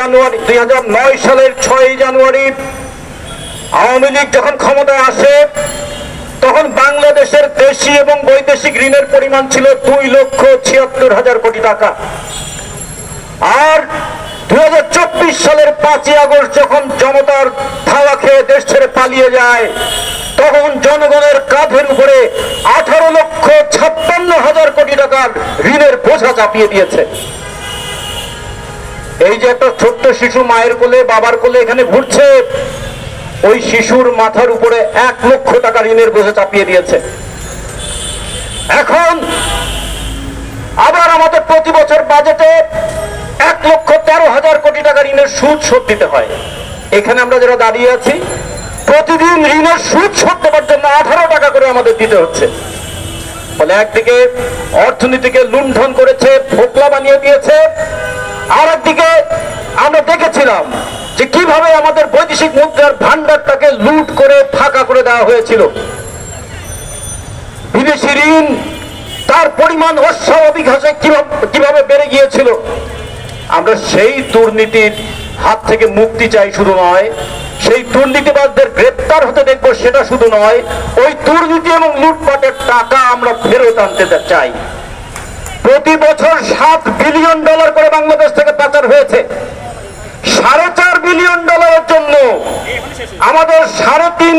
জানুয়ারি 2009 সালের 6 জানুয়ারি আওয়ামী লীগ যখন ক্ষমতায় আসে তখন বাংলাদেশের দেশি এবং বৈদেশিক ঋণের পরিমাণ ছিল 2,76,000 কোটি টাকা। আর 2024 সালের 5 আগস্ট যখন জনতার ধাওয়া খেয়ে দেশ ছেড়ে পালিয়ে যায় তখন জনগণের কাঁধের উপরে 18,56,000 কোটি টাকার ঋণের বোঝা চাপিয়ে দিয়েছে। এই যে একটা ছোট্ট শিশু মায়ের কোলে বাবার কোলে এখানে ঘুরছে, ওই শিশুর মাথার উপরে 1 লক্ষ টাকা ঋণের বোঝা চাপিয়ে দিয়েছে। এখন আবার আমাদের প্রতি বছর বাজেটে 1,13,000 কোটি টাকা ঋণের সুদ শোধ দিতে হয়। এখানে আমরা যারা দাঁড়িয়ে আছি প্রতিদিন ঋণের সুদ শোধ দেওয়ার জন্য 18 টাকা করে আমাদের দিতে হচ্ছে। ফলে একদিকে অর্থনীতিকে লুণ্ঠন করেছে, ফোকলা বানিয়ে দিয়েছে, আর একদিকে আমরা দেখেছিলাম যে কিভাবে আমাদের বৈদেশিক মুদ্রার ভান্ডারটাকে লুট করে ফাঁকা করে দেওয়া হয়েছিল। বিদেশি ঋণ তার পরিমাণ অস্বাভাবিক হারে কিভাবে বেড়ে গিয়েছিল। আমরা সেই দুর্নীতির হাত থেকে মুক্তি চাই শুধু নয়, সেই দুর্নীতিবাজদের গ্রেপ্তার হতে দেখবো সেটা শুধু নয়, ওই দুর্নীতি এবং লুটপাটের টাকা আমরা ফেরত আনতে চাই। প্রতি বছর $7 বিলিয়ন করে বাংলাদেশ থেকে পাচার হয়েছে। $4.5 বিলিয়ন জন্য আমাদের সাড়ে তিন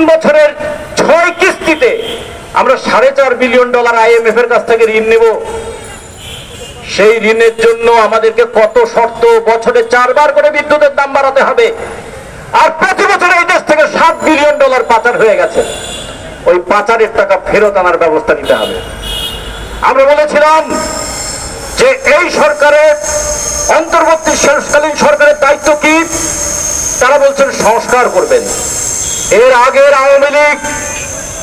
বছরের 6 কিস্তিতে আমরা $4.5 বিলিয়ন IMF এর কাছ থেকে ঋণ নেব। সেই ঋণের জন্য আমাদেরকে কত শর্ত, বছরে 4 বার করে বিদ্যুতের দাম বাড়াতে হবে। আর প্রতি বছর এই দেশ থেকে $7 বিলিয়ন পাচার হয়ে গেছে। ওই পাচারের টাকা ফেরত আনার ব্যবস্থা নিতে হবে। আমরা বলেছিলাম যে এই সরকারের অন্তর্বর্তীকালীন সরকারের দায়িত্ব কি, তারা বলছেন সংস্কার করবেন। এর আগের আওয়ামী লীগ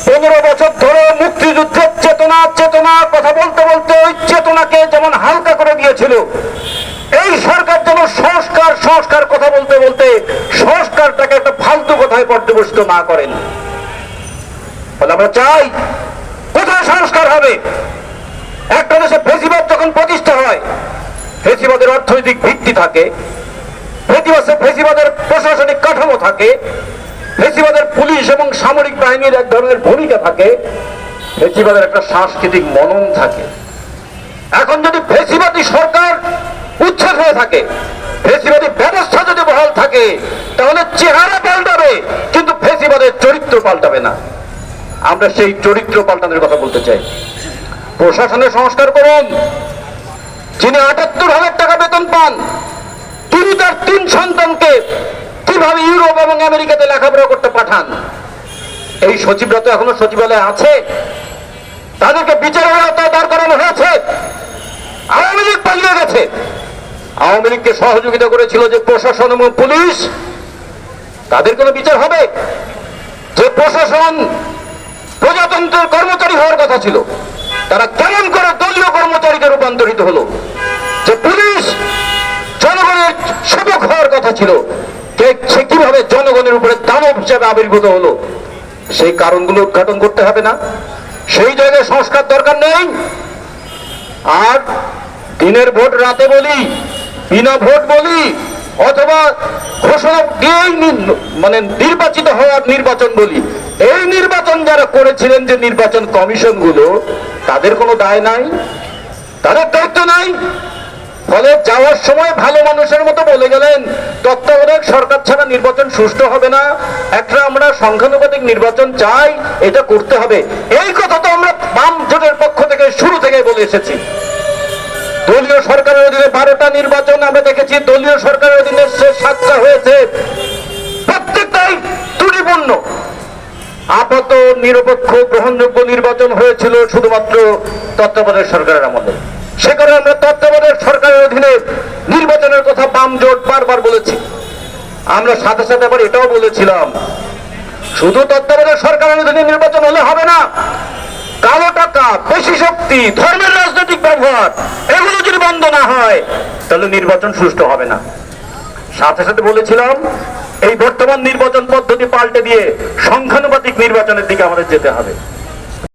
15 বছর ধরে মুক্তিযুদ্ধের চেতনা কথা বলতে বলতে ওই চেতনাকে যেমন হালকা করে দিয়েছিল, এই সরকার যেন সংস্কার কথা বলতে বলতে সংস্কারটাকে একটা ফালতু কথায় পর্যবসিত না করেন। ফলে আমরা চাই কোথায় সংস্কার হবে। একটা দেশে ফেসিবাদ যখন প্রতিষ্ঠা হয়, ফেসিবাদের অর্থনৈতিক ভিত্তি থাকে, ফেসিবাদের প্রশাসনিক কাঠামো থাকে, ফেসিবাদের পুলিশ এবং সামরিক বাহিনীর এক ধরনের ভূমিকা থাকে, ফেসিবাদের একটা সাংস্কৃতিক মনন থাকে। এখন যদি ফেসিবাদী সরকার উচ্ছেদ হয়ে থাকে, ফেসিবাদী ব্যবস্থা যদি বহাল থাকে, তাহলে চেহারা পাল্টাবে কিন্তু ফেসিবাদের চরিত্র পাল্টাবে না। আমরা সেই চরিত্র পাল্টানোর কথা বলতে চাই। প্রশাসনের সংস্কার করুন। যিনি 78,000 টাকা বেতন পান, তিনি তার 3 সন্তানকে কিভাবে ইউরোপ এবং আমেরিকাতে লেখাপড়া করতে পাঠান। এই সচিবরা তো এখনো সচিবালয়ে আছে, তাদেরকে বিচারের আওতায় দাঁড় করানো হয়েছে। আওয়ামী লীগ পালিয়ে গেছে। আওয়ামী লীগকে সহযোগিতা করেছিল যে প্রশাসন এবং পুলিশ, তাদের কোনো বিচার হবে? যে প্রশাসন প্রজাতন্ত্রের কর্মচারী হওয়ার কথা ছিল, তারা কেমন করে দলীয় কর্মচারীতে রূপান্তরিত হলো? যে পুলিশ জনগণের সেবক হওয়ার কথা ছিল, সে কিভাবে জনগণের উপরে দানব হিসেবে আবির্ভূত হলো? সেই কারণগুলো উদ্ঘাটন করতে হবে না? সেই জায়গায় সংস্কার দরকার নেই? আর দিনের ভোট রাতে বলি, বিনা ভোট বলি, অথবা ঘোষণা দিয়েই নির্বাচিত হওয়ার নির্বাচন বলি, এই নির্বাচন যারা করেছিলেন, যে নির্বাচন কমিশন গুলো, তাদের কোনো দায় নাই, তাদের দায়িত্ব নাই। ফলে যাওয়ার সময় ভালো মানুষের মতো বলে গেলেন তত্ত্বাবধায়ক সরকার ছাড়া নির্বাচন সুষ্ঠু হবে না, একটা আমরা সংখ্যানুপাতিক নির্বাচন চাই, এটা করতে হবে। এই কথা তো আমরা বাম জোটের পক্ষ থেকে শুরু থেকে বলে এসেছি। দলীয় সরকারের অধীনে 12টা নির্বাচন আমরা দেখেছি, দলীয় সরকারের অধীনে 7টা হয়েছে, প্রত্যেকটাই ত্রুটিপূর্ণ। আপাত নিরপেক্ষ গ্রহণযোগ্য নির্বাচন হয়েছিল শুধুমাত্র তত্ত্বাবধায়ক সরকারের আমলে। সে কারণে আমরা তত্ত্বাবধায়ক সরকারের অধীনে নির্বাচনের কথা বাম জোট বারবার বলেছি। আমরা সাথে সাথে আবার এটাও বলেছিলাম, শুধু তত্ত্বাবধায়ক সরকারের অধীনে নির্বাচন হলে হবে না, কালো টাকা, পেশি শক্তি, ধর্মের রাজনৈতিক ব্যবহার, এগুলো যদি বন্ধ না হয় তাহলে নির্বাচন সুষ্ঠু হবে না। সাথে সাথে বলেছিলাম এই বর্তমান নির্বাচন পদ্ধতি পাল্টে দিয়ে সংখ্যানুপাতিক নির্বাচনের দিকে আমাদের যেতে হবে।